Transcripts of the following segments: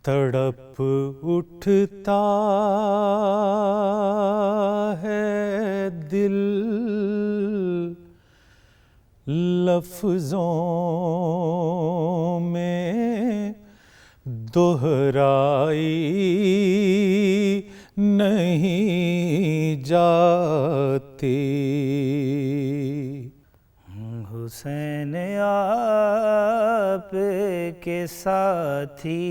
تڑپ اٹھتا ہے دل لفظوں میں دہرائی نہیں جاتی۔ حسین آپ کے ساتھی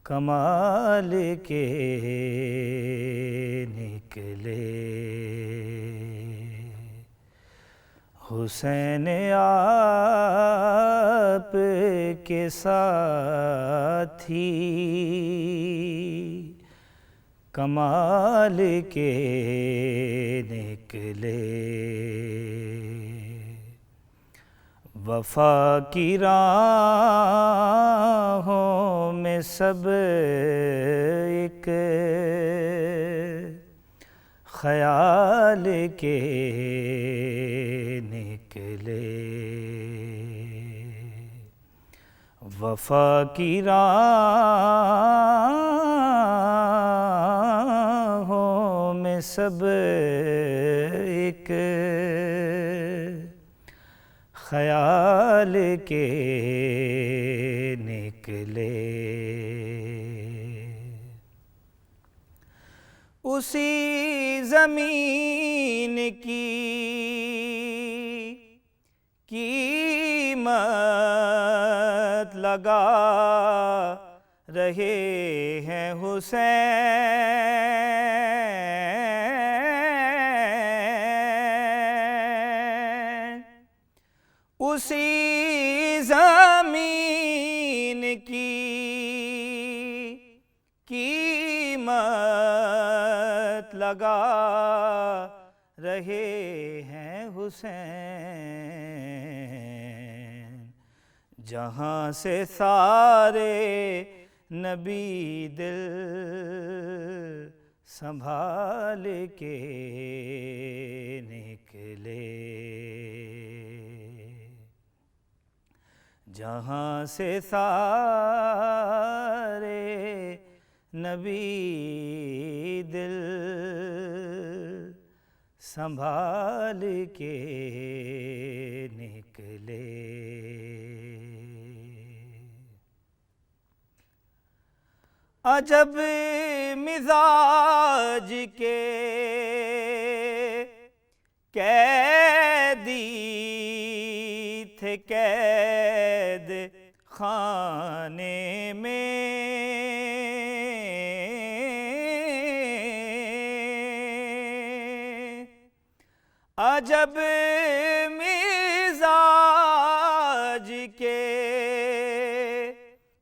کمال کے نکلے، حسین آپ کے ساتھی کمال کے نکلے، وفا کی راہوں میں سب ایک خیال کے نکلے، وفا کی راہوں میں سب ایک خیال کے نکلے، اسی زمین کی قیمت لگا رہے ہیں حسین، اسی زمین کی قیمت لگا رہے ہیں حسین، جہاں سے سارے نبی دل سنبھال کے نکلے، جہاں سے سارے نبی دل سنبھال کے نکلے، عجب مزاج کے قیدی تھے قید خانے میں، عجب مزاج کے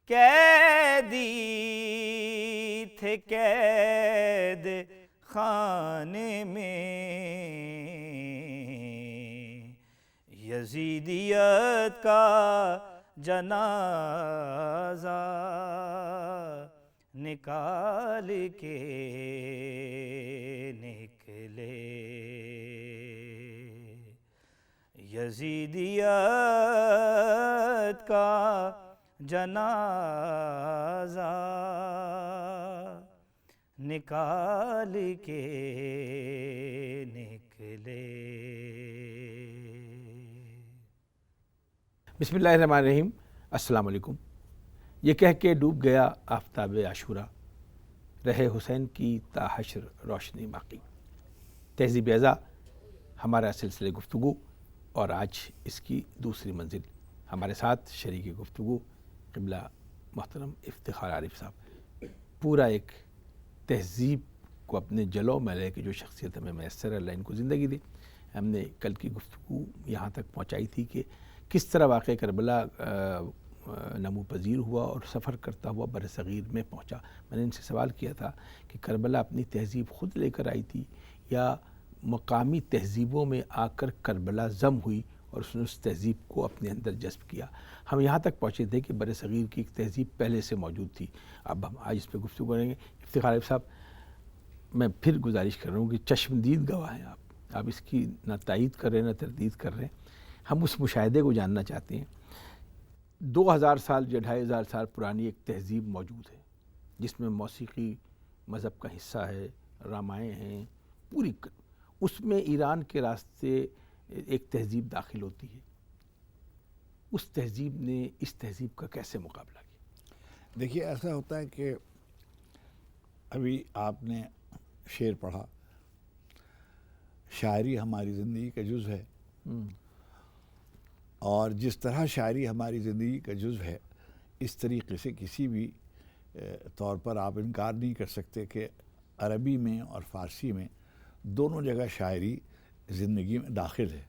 قیدی تھے قید خانے میں، یزیدیت کا جنازہ نکال کے نکلے، یزیدیت کا جنازہ نکال کے نکلے۔ بسم اللہ الرحمن الرحیم۔ السلام علیکم۔ یہ کہہ کے ڈوب گیا آفتاب عاشورہ، رہے حسین کی تا حشر روشنی باقی۔ تہذیب ازا ہمارا سلسلہ گفتگو، اور آج اس کی دوسری منزل۔ ہمارے ساتھ شریک گفتگو قبلہ محترم افتخار عارف صاحب۔ پورا ایک تہذیب کو اپنے جلوں میں لے کے جو شخصیت ہمیں میسر ہے، اللہ ان کو زندگی دی۔ ہم نے کل کی گفتگو یہاں تک پہنچائی تھی کہ کس طرح واقع کربلا نمو پذیر ہوا اور سفر کرتا ہوا بر صغیر میں پہنچا۔ میں نے ان سے سوال کیا تھا کہ کربلا اپنی تہذیب خود لے کر آئی تھی یا مقامی تہذیبوں میں آ کر کربلا ضم ہوئی اور اس نے اس تہذیب کو اپنے اندر جذب کیا۔ ہم یہاں تک پہنچے تھے کہ بر صغیر کی ایک تہذیب پہلے سے موجود تھی۔ اب ہم آج اس پہ گفتگو کریں گے۔ افتخار عارف صاحب، میں پھر گزارش کر رہا ہوں کہ چشمدید گواہ ہیں آپ اس کی نہ تائید کر رہے ہیں نہ تردید کر رہے ہیں۔ ہم اس مشاہدے کو جاننا چاہتے ہیں 2000 سال یا 2500 سال پرانی ایک تہذیب موجود ہے جس میں موسیقی مذہب کا حصہ ہے، رامائن ہیں، پوری اس میں ایران کے راستے ایک تہذیب داخل ہوتی ہے. اس تہذیب نے اس تہذیب کا کیسے مقابلہ کیا؟ دیکھیے ایسا ہوتا ہے کہ ابھی آپ نے شعر پڑھا، شاعری ہماری زندگی کا جز ہے، اور جس طرح شاعری ہماری زندگی کا جز ہے اس طریقے سے کسی بھی طور پر آپ انکار نہیں کر سکتے کہ عربی میں اور فارسی میں دونوں جگہ شاعری زندگی میں داخل ہے.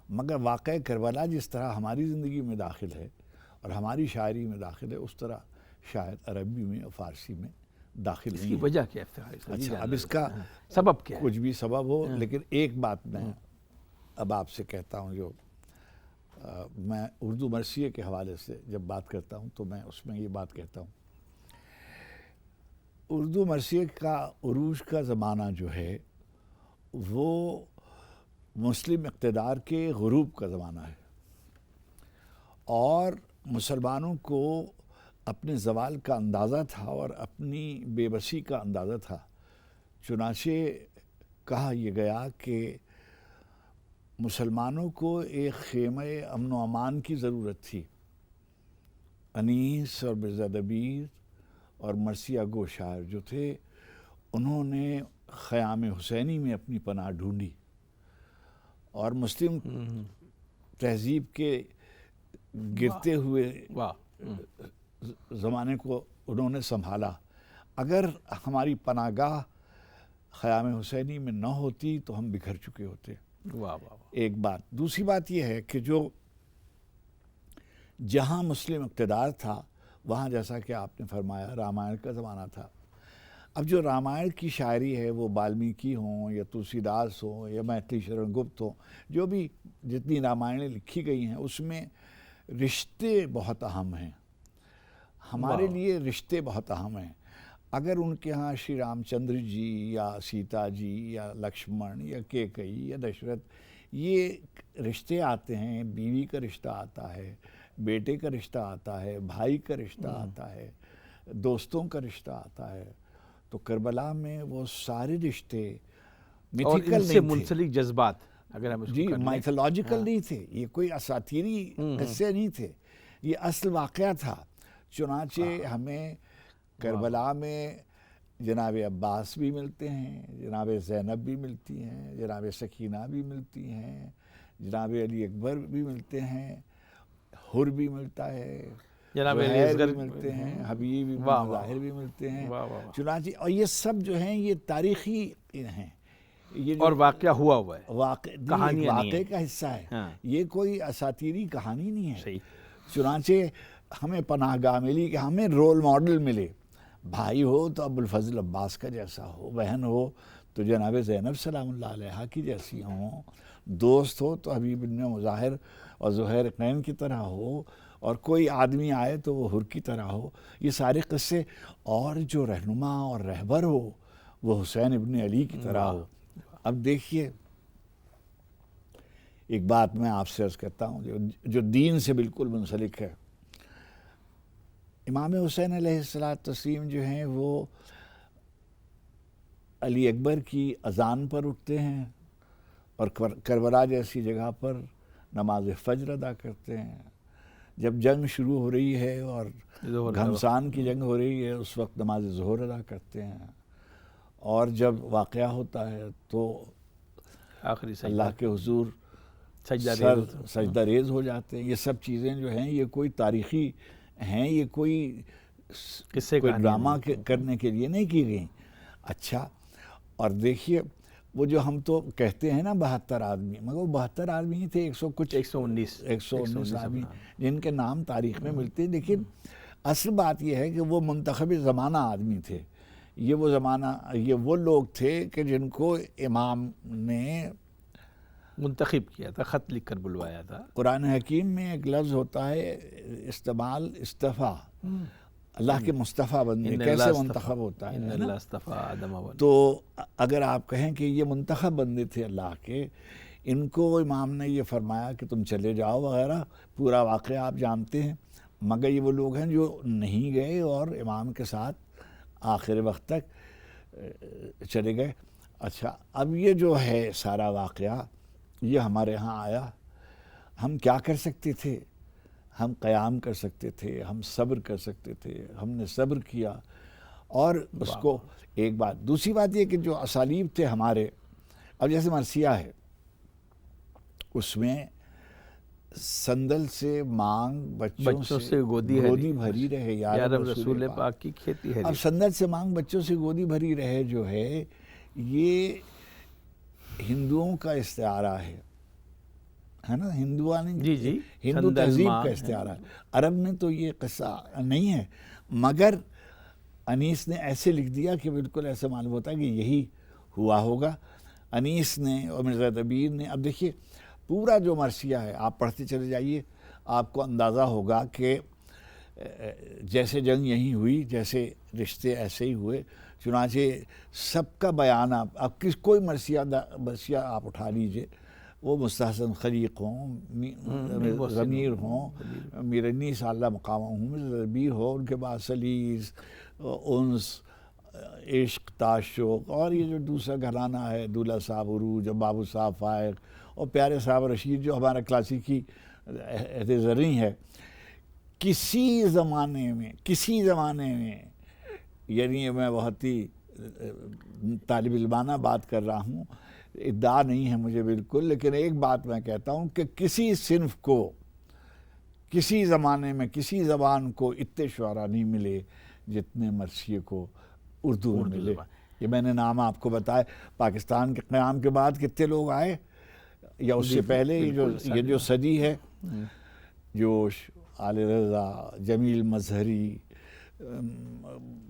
مگر واقعہ کربلا جس طرح ہماری زندگی میں داخل ہے اور ہماری شاعری میں داخل ہے، اس طرح شاید عربی میں اور فارسی میں داخل اس نہیں کی ہے. وجہ کیا ہے؟ اچھا، اب اس کا سبب کیا ہے؟ کچھ بھی سبب ہو، لیکن ایک بات میں اب آپ سے کہتا ہوں، جو میں اردو مرثیے کے حوالے سے جب بات کرتا ہوں تو میں اس میں یہ بات کہتا ہوں، اردو مرثیے کا عروج کا زمانہ جو ہے وہ مسلم اقتدار کے غروب کا زمانہ ہے، اور مسلمانوں کو اپنے زوال کا اندازہ تھا اور اپنی بے بسی کا اندازہ تھا. چنانچہ کہا یہ گیا کہ مسلمانوں کو ایک خیمہ امن و امان کی ضرورت تھی. انیس اور مرزا دبیر اور مرثیہ گو شاعر جو تھے، انہوں نے خیام حسینی میں اپنی پناہ ڈھونڈی اور مسلم تہذیب کے گرتے ہوئے زمانے کو انہوں نے سنبھالا. اگر ہماری پناہ گاہ خیام حسینی میں نہ ہوتی تو ہم بکھر چکے ہوتے. ایک بات. دوسری بات یہ ہے کہ جو جہاں مسلم اقتدار تھا وہاں، جیسا کہ آپ نے فرمایا، رامائن کا زمانہ تھا. اب جو رامائن کی شاعری ہے وہ بالمیکی ہوں یا تلسی داس ہوں یا میتھلی شرن گپت ہوں، جو بھی جتنی رامائنیں لکھی گئی ہیں اس میں رشتے بہت اہم ہیں. ہمارے لیے رشتے بہت اہم ہیں. اگر ان کے ہاں شری رام چندر جی یا سیتا جی یا لکشمن یا کیکئی یا دشرتھ، یہ رشتے آتے ہیں، بیوی کا رشتہ آتا ہے، بیٹے کا رشتہ آتا ہے، بھائی کا رشتہ آتا ہے، دوستوں کا رشتہ آتا ہے. تو کربلا میں وہ سارے رشتے اور میتھیکل ان سے نہیں تھے. منسلک جذبات اگر ہم اس کو جی، کر لیں، مائتھولوجیکل نہیں تھے، یہ کوئی اساطیری قصے نہیں تھے، یہ اصل واقعہ تھا. چنانچہ ہمیں کربلا میں جناب عباس بھی ملتے ہیں، جناب زینب بھی ملتی ہیں، جناب سکینہ بھی ملتی ہیں، جناب علی اکبر بھی ملتے ہیں، حر بھی ملتا ہے، جناب زہیر بھی ملتے ہیں، حبیب بھی، ظاہر بھی ملتے ہیں. چنانچہ اور یہ سب جو ہیں یہ تاریخی ہیں، یہ اور واقعہ ہوا ہے، واقعے کا حصہ ہے. یہ کوئی اساطیری کہانی نہیں ہے. صحیح. چنانچہ ہمیں پناہ گاہ ملی کہ ہمیں رول ماڈل ملے. بھائی ہو تو ابو الفضل عباس کا جیسا ہو، بہن ہو تو جناب زینب سلام اللہ علیہا کی جیسی ہوں، دوست ہو تو حبیب بن مظاہر اور زہیر قین کی طرح ہو، اور کوئی آدمی آئے تو وہ حر کی طرح ہو. یہ سارے قصے. اور جو رہنما اور رہبر ہو وہ حسین ابن علی کی طرح ہو. اب دیکھیے ایک بات میں آپ سے عرض کرتا ہوں جو دین سے بالکل منسلک ہے. امام حسین علیہ السلام جو ہیں وہ علی اکبر کی اذان پر اٹھتے ہیں اور کربلا جیسی جگہ پر نماز فجر ادا کرتے ہیں. جب جنگ شروع ہو رہی ہے اور گھمسان کی جنگ ہو رہی ہے اس وقت نماز ظہر ادا کرتے ہیں. اور جب واقعہ ہوتا ہے تو آخری اللہ کے حضور سجدہ ریز ہو جاتے ہیں. یہ سب چیزیں جو ہیں یہ کوئی تاریخی ہیں، یہ کوئی ڈرامہ کرنے کے لیے نہیں کی گئیں. اچھا، اور دیکھیے وہ جو ہم تو کہتے ہیں نا 72 آدمی، مگر وہ 72 آدمی ہی تھے، 119 آدمی جن کے نام تاریخ میں ملتے ہیں. لیکن اصل بات یہ ہے کہ وہ منتخب زمانہ آدمی تھے. یہ وہ زمانہ، یہ وہ لوگ تھے کہ جن کو امام نے منتخب کیا تھا، خط لکھ کر بلوایا تھا. قرآن حکیم میں ایک لفظ ہوتا ہے استعمال استفا، اللہ کے مصطفیٰ بندے کیسے منتخب ہوتا ہے. تو اگر آپ کہیں کہ یہ منتخب بندے تھے اللہ کے، ان کو امام نے یہ فرمایا کہ تم چلے جاؤ وغیرہ، پورا واقعہ آپ جانتے ہیں. مگر یہ وہ لوگ ہیں جو نہیں گئے اور امام کے ساتھ آخر وقت تک چلے گئے. اچھا اب یہ جو ہے سارا واقعہ یہ ہمارے ہاں آیا. ہم کیا کر سکتے تھے؟ ہم قیام کر سکتے تھے, ہم صبر کر سکتے تھے, ہم نے صبر کیا. اور اس کو ایک بات. دوسری بات یہ کہ جو اسالیب تھے ہمارے, اب جیسے مرثیہ ہے اس میں سندل سے مانگ بچوں سے گودی بھری رہے یار رسول پاک کی کھیتی ہے. اب سندل سے مانگ بچوں سے گودی بھری رہے جو ہے یہ ہندوؤں کا استعارہ ہے نا, ہندو تہذیب کا استعارہ ہے. عرب میں تو یہ قصہ نہیں ہے, مگر انیس نے ایسے لکھ دیا کہ بالکل ایسا معلوم ہوتا ہے کہ یہی ہوا ہوگا. انیس نے اور مرزا دبیر نے, اب دیکھیے پورا جو مرثیہ ہے آپ پڑھتے چلے جائیے, آپ کو اندازہ ہوگا کہ جیسے جنگ یہیں ہوئی, جیسے رشتے ایسے ہی ہوئے. چنانچہ سب کا بیان آپ کوئی مرثیہ آپ اٹھا لیجئے, وہ مستحسن خلیق ہوں, ضمیر ہوں, میر انیس اعلیٰ مقام ہوں, مرزا دبیر ہو, ان کے بعد سلیس, انس, عشق, تعشق, اور یہ جو دوسرا گھرانہ ہے دولہ صاحب عروج, بابو صاحب فائق, اور پیارے صاحب رشید جو ہمارا کلاسیکی عہد زرعی ہے. کسی زمانے میں یعنی یہ میں بہت ہی طالب علمانہ بات کر رہا ہوں, ادعا نہیں ہے مجھے بالکل, لیکن ایک بات میں کہتا ہوں کہ کسی صنف کو کسی زمانے میں کسی زبان کو اتنے شعراء نہیں ملے جتنے مرثیے کو اردو میں ملے. یہ میں نے نام آپ کو بتایا. پاکستان کے قیام کے بعد کتنے لوگ آئے, یا اس سے پہلے یہ جو صدی ہے, جوش, آل رضا, جمیل مظہری,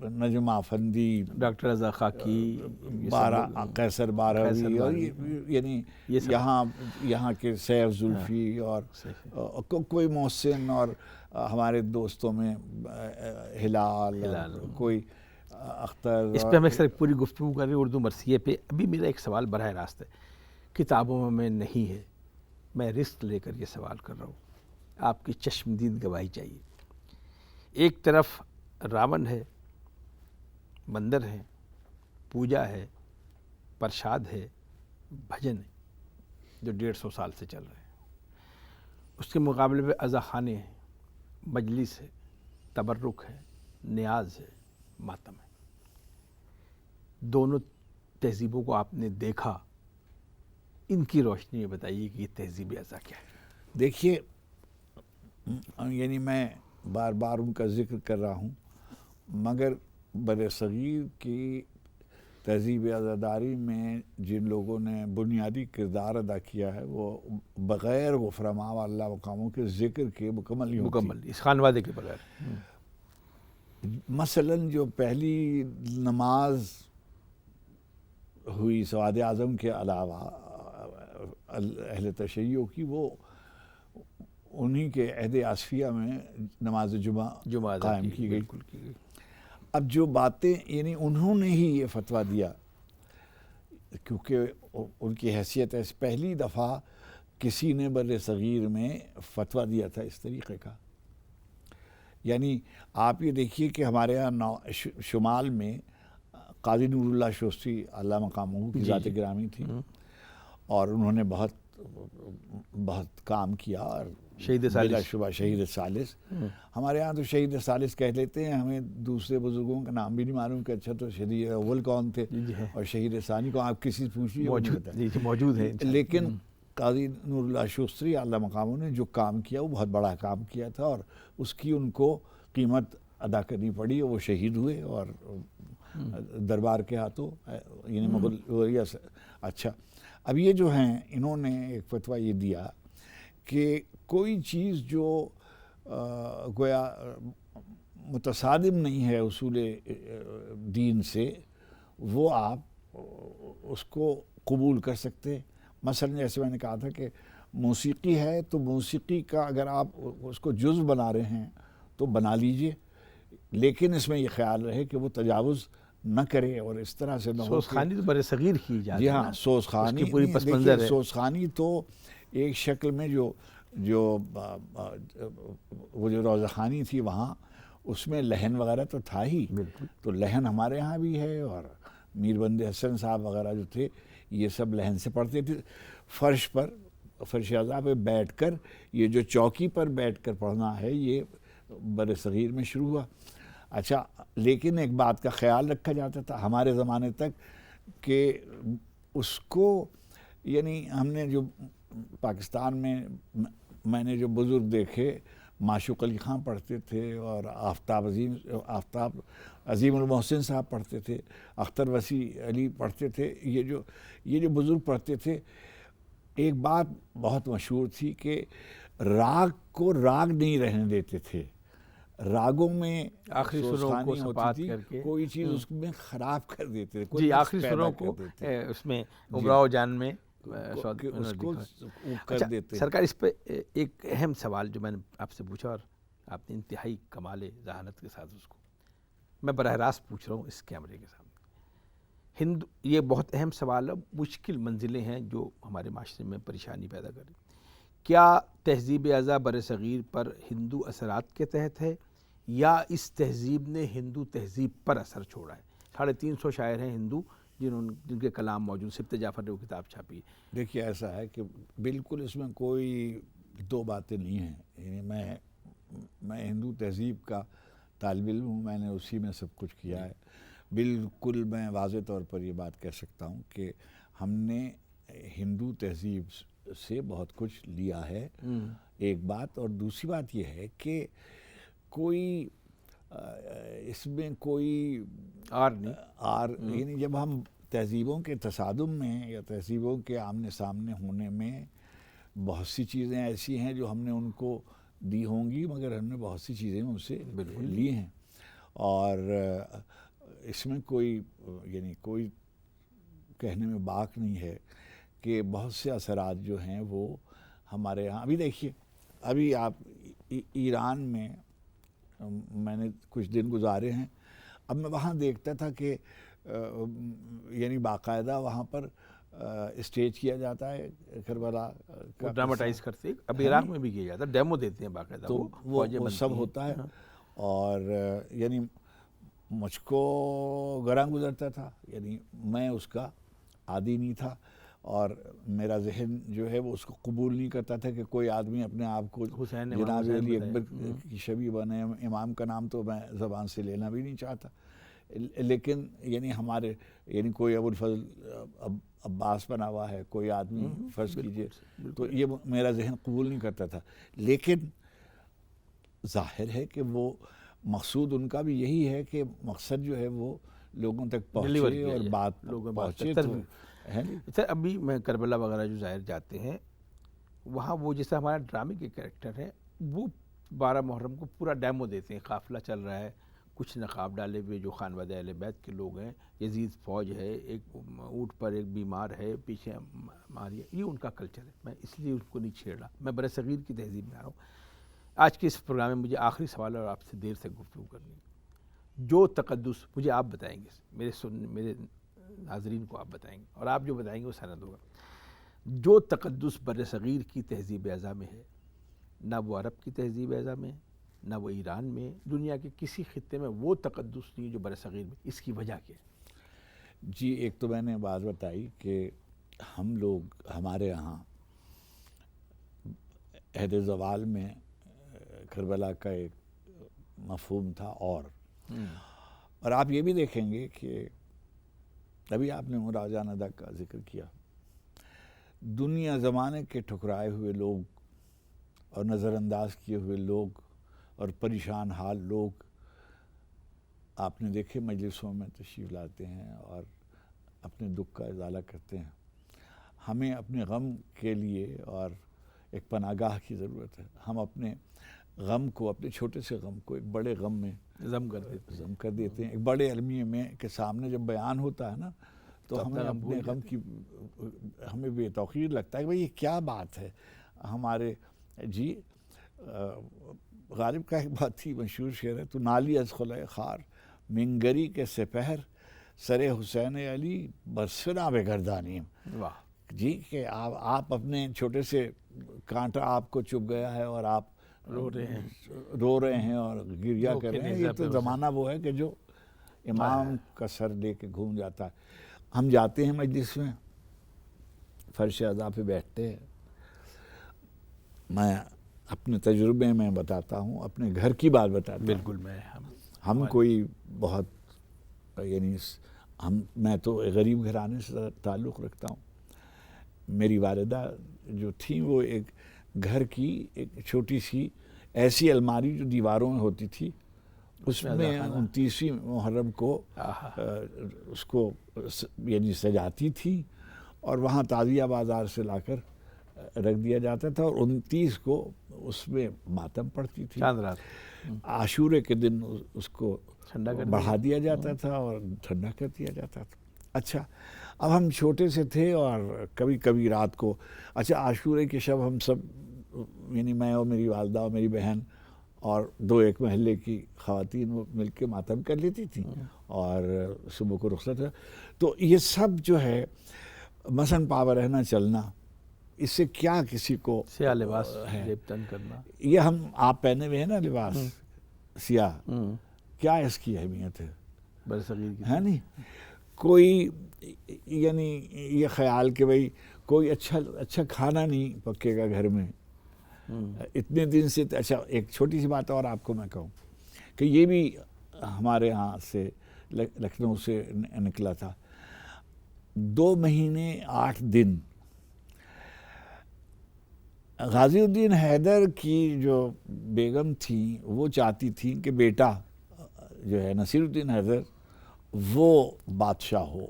نجم افندی, ڈاکٹر رضا خاکی, قیصر باروی, اور یعنی یہاں کے سیف زلفی, اور کوئی محسن, اور ہمارے دوستوں میں ہلال, کوئی اختر. اس پہ ہم اکثر پوری گفتگو کر رہے ہیں اردو مرثیے پہ. ابھی میرا ایک سوال براہ راست ہے, کتابوں میں نہیں ہے, میں رسک لے کر یہ سوال کر رہا ہوں, آپ کی چشمدید گواہی چاہیے. ایک طرف راون ہے, مندر ہے, پوجا ہے, پرشاد ہے, بھجن ہے جو 150 سال سے چل رہے ہیں. اس کے مقابلے پہ عزاخانے ہیں, مجلس ہے, تبرک ہے, نیاز ہے, ماتم ہے. دونوں تہذیبوں کو آپ نے دیکھا, ان کی روشنی میں بتائیے کہ یہ تہذیب ازا کیا ہے. دیکھیے یعنی میں بار بار ان کا ذکر کر رہا ہوں, مگر بر صغیر کی تہذیب عزاداری میں جن لوگوں نے بنیادی کردار ادا کیا ہے وہ بغیر غفرماء و اللہ مقاموں کے ذکر کے مکمل اس خانوادے کے بغیر. مثلاً جو پہلی نماز ہوئی سواد اعظم کے علاوہ اہل تشیع کی, وہ انہی کے عہد آصفیہ میں نماز جمعہ قائم کی گئی. اب جو باتیں یعنی انہوں نے ہی یہ فتویٰ دیا, کیونکہ ان کی حیثیت ہے, پہلی دفعہ کسی نے بر صغیر میں فتویٰ دیا تھا اس طریقے کا. یعنی آپ یہ دیکھیے کہ ہمارے یہاں شمال میں قاضی نور اللہ شوستی اللہ مقامہ کی ذات گرامی تھی, اور انہوں نے بہت کام کیا, اور بلا شبہ شہید ثالث. ہمارے ہاں تو شہید ثالث کہہ لیتے ہیں, ہمیں دوسرے بزرگوں کا نام بھی نہیں معلوم کہ اچھا تو شہید اول کون تھے اور شہید ثانی کو آپ کسی پوچھیے موجود ہے. لیکن قاضی نور اللہ شوستی اللہ مقاموں نے جو کام کیا وہ بہت بڑا کام کیا تھا, اور اس کی ان کو قیمت ادا کرنی پڑی, اور وہ شہید ہوئے اور دربار کے ہاتھوں یعنی مغل. اچھا اب یہ جو ہیں انہوں نے ایک فتویٰ یہ دیا کہ کوئی چیز جو گویا متصادم نہیں ہے اصول دین سے, وہ آپ اس کو قبول کر سکتے. مثلا جیسے میں نے کہا تھا کہ موسیقی ہے تو موسیقی کا اگر آپ اس کو جزو بنا رہے ہیں تو بنا لیجئے, لیکن اس میں یہ خیال رہے کہ وہ تجاوز نہ کرے, اور اس طرح سے نہ ہو. سوزخانی تو بر صغیر کی جاتی ہے. جی ہاں, سوزخانی پوری پس منظر ہے. سوزخانی تو ایک شکل میں جو جو وہ جو روضہ خوانی تھی وہاں اس میں لحن وغیرہ تو تھا ہی، تو لحن ہمارے ہاں بھی ہے، اور میر بندے حسن صاحب وغیرہ جو تھے یہ سب لحن سے پڑھتے تھے، فرش پر، فرش اعضاء پہ بیٹھ کر، یہ جو چوکی پر بیٹھ کر پڑھنا ہے یہ بر صغیر میں شروع ہوا۔ اچھا، لیکن ایک بات کا خیال رکھا جاتا تھا ہمارے زمانے تک کہ اس کو، یعنی ہم نے جو پاکستان میں نے جو بزرگ دیکھے، معشوق علی خان پڑھتے تھے، اور آفتاب عظیم المحسن صاحب پڑھتے تھے، اختر وسیع علی پڑھتے تھے، یہ جو بزرگ پڑھتے تھے، ایک بات بہت مشہور تھی کہ راگ کو راگ نہیں رہنے دیتے تھے، راگوں میں آخری سروں کو سپات کر کے کوئی چیز اس میں خراب کر دیتے تھے، جی آخری سروں کو اس میں امراؤ جان میں اس کو کر دیتے۔ سرکار اس پہ ایک اہم سوال جو میں نے آپ سے پوچھا، اور آپ نے انتہائی کمال ذہانت کے ساتھ اس کو میں براہ راست پوچھ رہا ہوں اس کیمرے کے سامنے، یہ بہت اہم سوال ہے، مشکل منزلیں ہیں جو ہمارے معاشرے میں پریشانی پیدا کر رہی۔ کیا تہذیب اعضاء بر صغیر پر ہندو اثرات کے تحت ہے، یا اس تہذیب نے ہندو تہذیب پر اثر چھوڑا ہے؟ 350 شاعر ہیں ہندو جن کے کلام موجود، سبت جعفر نے وہ کتاب چھاپی ہے۔ دیکھیے ایسا ہے کہ بالکل اس میں کوئی دو باتیں نہیں ہیں، یعنی میں ہندو تہذیب کا طالب علم ہوں، میں نے اسی میں سب کچھ کیا ہے، بالکل میں واضح طور پر یہ بات کہہ سکتا ہوں کہ ہم نے ہندو تہذیب سے بہت کچھ لیا ہے، ایک بات، اور دوسری بات یہ ہے کہ کوئی اس میں کوئی یعنی جب ہم تہذیبوں کے تصادم میں یا تہذیبوں کے آمنے سامنے ہونے میں، بہت سی چیزیں ایسی ہیں جو ہم نے ان کو دی ہوں گی، مگر ہم نے بہت سی چیزیں ان سے لی ہیں، اور اس میں کوئی کہنے میں باک نہیں ہے کہ بہت سے اثرات جو ہیں وہ ہمارے یہاں، ابھی دیکھیے، ابھی آپ ایران میں نے کچھ دن گزارے ہیں، اب میں وہاں دیکھتا تھا کہ یعنی باقاعدہ وہاں پر اسٹیج کیا جاتا ہے کربلا کا، ڈراماٹائز کرتے، اب عراق میں بھی کیا جاتا ہے، ڈیمو دیتے ہیں باقاعدہ، تو وہ سب ہوتا ہے، اور یعنی مجھ کو گراں گزرتا تھا، یعنی میں اس کا عادی نہیں تھا، اور میرا ذہن جو ہے وہ اس کو قبول نہیں کرتا تھا کہ کوئی آدمی اپنے آپ کو جناب علی اکبر کی شبیہ بنے، امام کا نام تو میں زبان سے لینا بھی نہیں چاہتا، لیکن یعنی ہمارے یعنی کوئی ابو الفضل عباس بنا ہوا ہے کوئی آدمی فرض کیجئے، تو یہ میرا ذہن قبول نہیں کرتا تھا، لیکن ظاہر ہے کہ وہ مقصود ان کا بھی یہی ہے کہ مقصد جو ہے وہ لوگوں تک پہنچے اور بات پہنچے۔ سر ابھی میں کربلا وغیرہ جو ظاہر جاتے ہیں وہاں، وہ جیسے ہمارا ڈرامے کے کریکٹر ہیں، وہ 12 محرم کو پورا ڈیمو دیتے ہیں، قافلہ چل رہا ہے، کچھ نقاب ڈالے ہوئے جو خانوادہ اہل بیت کے لوگ ہیں، یزید فوج ہے، ایک اونٹ پر ایک بیمار ہے، پیچھے ماری ہے، یہ ان کا کلچر ہے، میں اس لیے ان کو نہیں چھیڑ رہا، میں بر صغیر کی تہذیب میں آ رہا ہوں۔ آج کے اس پروگرام میں مجھے آخری سوال ہے اور آپ سے دیر سے گفتگو کرنی ہے، جو تقدس مجھے آپ بتائیں گے، میرے ناظرین کو آپ بتائیں گے، اور آپ جو بتائیں گے وہ سند ہوگا، جو تقدس بر صغیر کی تہذیب اعضاء میں ہے، نہ وہ عرب کی تہذیب اعضاء میں ہے، نہ وہ ایران میں، دنیا کے کسی خطے میں وہ تقدس نہیں جو بر صغیر میں، اس کی وجہ کیا ہے؟ جی، ایک تو میں نے بات بتائی کہ ہم لوگ، ہمارے یہاں عہد زوال میں کربلا کا ایک مفہوم تھا، اور آپ یہ بھی دیکھیں گے کہ ابھی آپ نے مراجع ندہ کا ذکر کیا، دنیا زمانے کے ٹھکرائے ہوئے لوگ اور نظر انداز کیے ہوئے لوگ اور پریشان حال لوگ آپ نے دیکھے مجلسوں میں تشریف لاتے ہیں اور اپنے دکھ کا ازالہ کرتے ہیں۔ ہمیں اپنے غم کے لیے اور ایک پناہ گاہ کی ضرورت ہے، ہم اپنے غم کو، اپنے چھوٹے سے غم کو ایک بڑے غم میں ضم کر دیتے ہیں، ایک بڑے المیے میں کے سامنے جب بیان ہوتا ہے نا تو ہمیں اپنے غم کی، ہمیں بے توقیر لگتا ہے کہ بھئی یہ کیا بات ہے ہمارے، جی غالب کا ایک بات تھی، مشہور شعر ہے، تو نالی از خلۂ خار منگری کے سپہر سر حسین علی برسنا بے گردانیم، جی کہ آپ اپنے چھوٹے سے کانٹا آپ کو چبھ گیا ہے اور آپ رو رہے ہیں اور گریہ کر رہے ہیں. یہ تو زمانہ وہ ہے کہ جو امام کا سر لے کے گھوم جاتا ہے. ہم جاتے ہیں مجلس میں، فرش اعضاء پہ بیٹھتے ہیں. میں اپنے تجربے میں بتاتا ہوں، اپنے گھر کی بات بتاتا ہوں. بالکل. ہم کوئی بہت یعنی میں تو غریب گھرانے سے تعلق رکھتا ہوں. میری والدہ جو تھیں وہ ایک گھر کی ایک چھوٹی سی ایسی الماری جو دیواروں میں ہوتی تھی، اس میں 29ویں محرم کو اس کو یعنی سجاتی تھی اور وہاں تازیہ بازار سے لا کر رکھ دیا جاتا تھا، اور 29 کو اس میں ماتم پڑتی تھی. چاند رات عاشورے کے دن اس کو بڑھا دیا جاتا تھا اور ٹھنڈا کر دیا جاتا تھا. اچھا، اب ہم چھوٹے سے تھے اور کبھی کبھی رات کو عاشورے کے شب ہم سب یعنی میں اور میری والدہ اور میری بہن اور 2-1 محلے کی خواتین وہ مل کے ماتم کر لیتی تھیں اور صبح کو رخصت ہے. تو یہ سب جو ہے مثلاً پاوا رہنا چلنا، اس سے کیا کسی کو سیاہ لباس تن کرنا، یہ آپ پہنے ہوئے ہیں نا لباس سیاہ، کیا اس کی اہمیت ہے برصغیر کی ہے نہیں. کوئی یعنی یہ خیال کہ بھئی کوئی اچھا کھانا نہیں پکے گا گھر میں اتنے دن سے. اچھا ایک چھوٹی سی بات اور آپ کو میں کہوں کہ یہ بھی ہمارے ہاں سے لکھنؤ سے نکلا تھا. 2 مہینے 8 دن غازی الدین حیدر کی جو بیگم تھیں وہ چاہتی تھیں کہ بیٹا جو ہے نصیر الدین حیدر وہ بادشاہ ہو،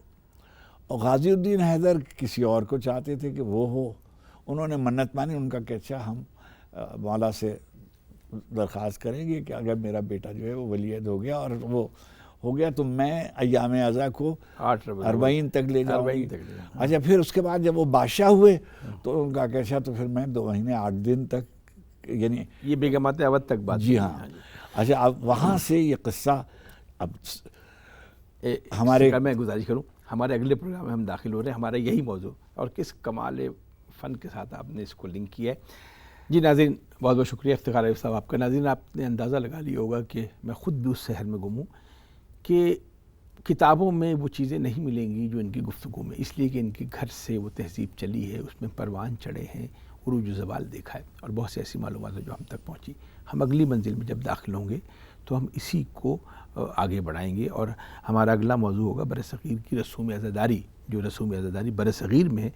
اور غازی الدین حیدر کسی اور کو چاہتے تھے کہ وہ ہو. انہوں نے منت مانی، ان کا کہ اچھا ہم مولا سے درخواست کریں گے کہ اگر میرا بیٹا جو ہے وہ ولی عہد ہو گیا اور وہ ہو گیا تو میں ایام عزا کو 40 تک لے جاؤں گی. اچھا پھر اس کے بعد جب وہ بادشاہ ہوئے تو ان کا کہ اچھا تو پھر میں 2 مہینے 8 دن تک یعنی یہ بیگمات اودھ تک بات. جی ہاں. اچھا اب وہاں سے یہ قصہ اب ہمارے میں گزارش کروں، ہمارے اگلے پروگرام میں ہم داخل ہو رہے ہیں. ہمارا یہی موضوع اور کس کمال فن کے ساتھ آپ نے اس کو لنک کیا ہے. جی ناظرین، بہت بہت شکریہ افتخار عارف صاحب آپ کا. ناظرین، آپ نے اندازہ لگا لیا ہوگا کہ میں خود بھی اس شہر میں گم ہوں کہ کتابوں میں وہ چیزیں نہیں ملیں گی جو ان کی گفتگو میں، اس لیے کہ ان کے گھر سے وہ تہذیب چلی ہے، اس میں پروان چڑھے ہیں، عروج و زوال دیکھا ہے اور بہت سی ایسی معلومات ہیں جو ہم تک پہنچی. ہم اگلی منزل میں جب داخل ہوں گے تو ہم اسی کو آگے بڑھائیں گے اور ہمارا اگلا موضوع ہوگا برصغیر کی رسوم عزاداری. جو رسوم عزاداری برصغیر میں ہے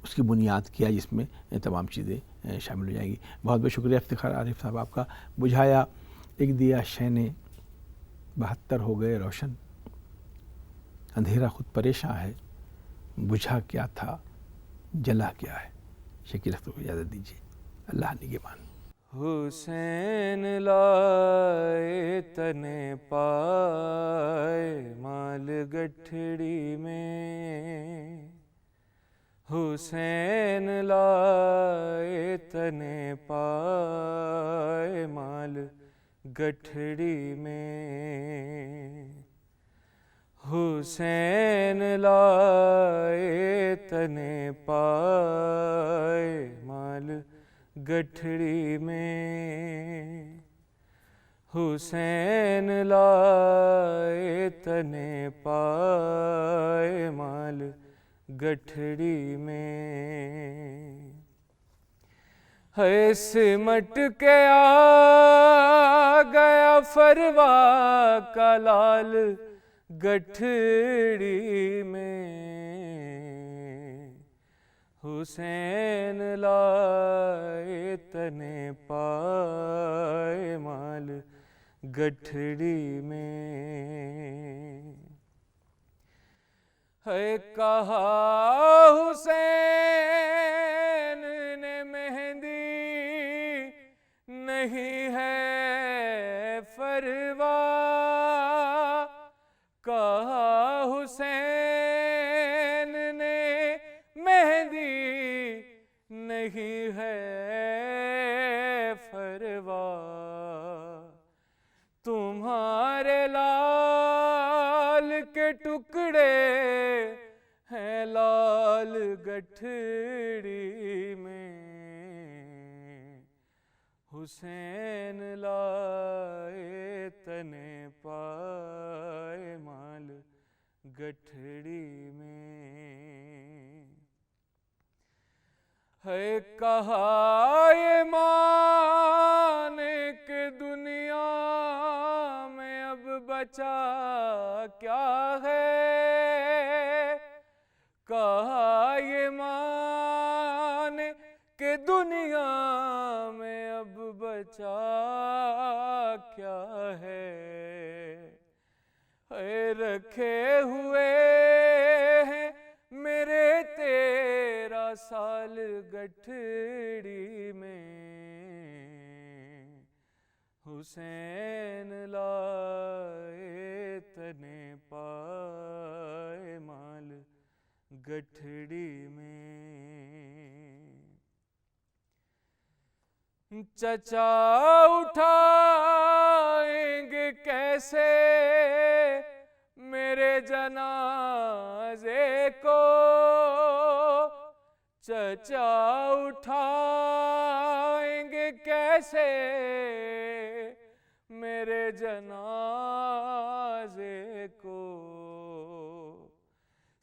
اس کی بنیاد کیا ہے، جس میں تمام چیزیں شامل ہو جائیں گی. بہت بہت شکریہ افتخار عارف صاحب آپ کا. بجھایا ایک دیا شینے 72 ہو گئے روشن، اندھیرا خود پریشاں ہے، بجھا کیا تھا جلا کیا ہے. شکیل اختر کو اجازت دیجیے. اللہ نگہبان. حسین لائے تنے پائے مال گٹھڑی میں، حسین لائے تنے پائے مال گٹھڑی میں، حسین لائے تنے پائے مال گٹھڑی میں، حسین لائے تنے پائے مال گٹھڑی میں. ہے سمٹ کے آ گیا فروا کا لال گٹھڑی میں، حسین لائے تنے پائے مال گٹھڑی میں. ہے کہا حسین نے مہندی نہیں ہے فروا، کہا حسین نے مہندی نہیں ہے فروا، تمہارے لال کے ٹکڑے ہیں لال گٹھ گٹھڑی میں حسین لائے تنے پائے مال گٹھڑی میں ہے کہا یہ مانے کہ دنیا میں اب بچا کیا ہے کہا یہ مانے کہ دنیا میں اب بچا کیا ہے اے رکھے ہوئے ہیں میرے 13 سال گٹھڑی میں حسین لائے تنے پائے مال گٹھڑی میں چچا اٹھائیں گے کیسے میرے جنازے کو چچا اٹھائیں گے کیسے میرے جنازے کو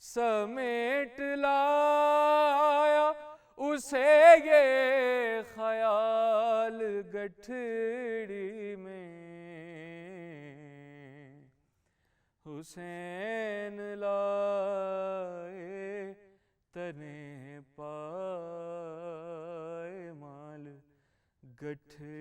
سمیٹ لایا اسے یہ خیال گٹھڑی میں حسین لائے تنے پائے مال گٹھڑی